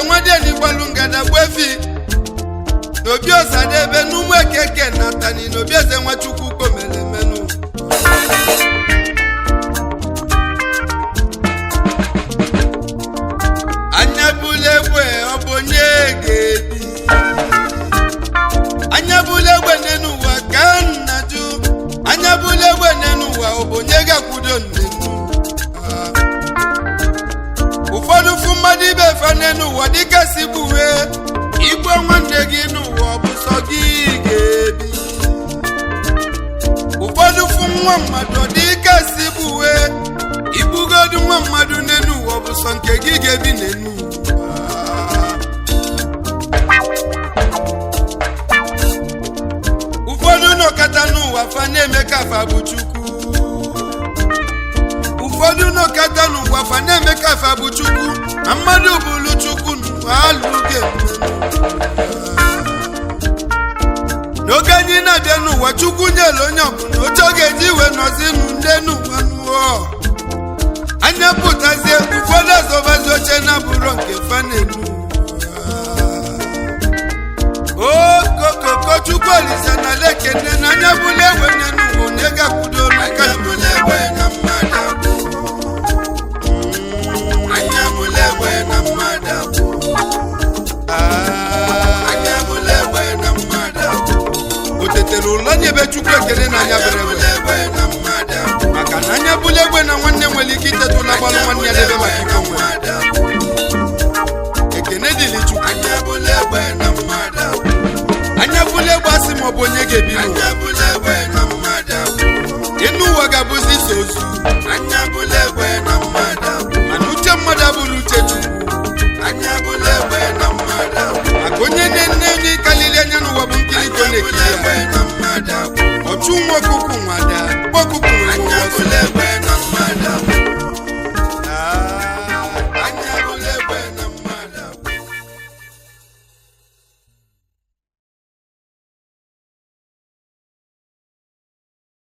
nwadiani gbalụ ngada gbefi n'obi ọsadebe n'ụmụ ekeke na atani n'obi eze Nwachukwu komelemenụ anya bụla egbe ọ bụ onye ga-ebi anya bụla egbe n'ụwa ka nna jụ anya bụla egbe n'ụwa ọ bụ onye ga-akwudo nnenu ụfọdụ fụ mmadụ ibe fa n'ụwa dịka si gbuwe igwe nwanne gị n'ụwa ọ bụ sọ gị ga-ebi ụfọdụ fụ nwa mmadụ dịka si gbuwe igbugodu nwa mmadụ n'ụwa ọ bụ sọ nke gị ga-ebi n'enu ụfọdụ nọkata n'ụwa fa na-eme ka fa bụ Chukwu ụfọdụ nọkata n'ụwa fa na-eme ka fa bụ Chukwu na mmadụ bụrụ Chukwu n'ụwa alụghị n'oge anyị na-abịa n'ụwa Chukwu nyere onye ọbụla oche ọ ga-eji wee nọzi nde n'ụwa n'ụwa anya pụtazie ụfọdụ azọbazi oche na-abụrụ nke fa n'elu okokoko Chukwu Olise na lekene na anya bụla egbe n'ụwa onye ga-akwudo n'aka anya bụla egbe na mmadụ abụ anya bụla egbe na mmadụ abụ o tetere ụlọ nye ebe Chukwu ekele na anya bere egbe na mmadụ abụ maka na anya bụla egbe na nwanne nwere ike iteta ụlọ gbalụ nwanne ya debe maka ike nwe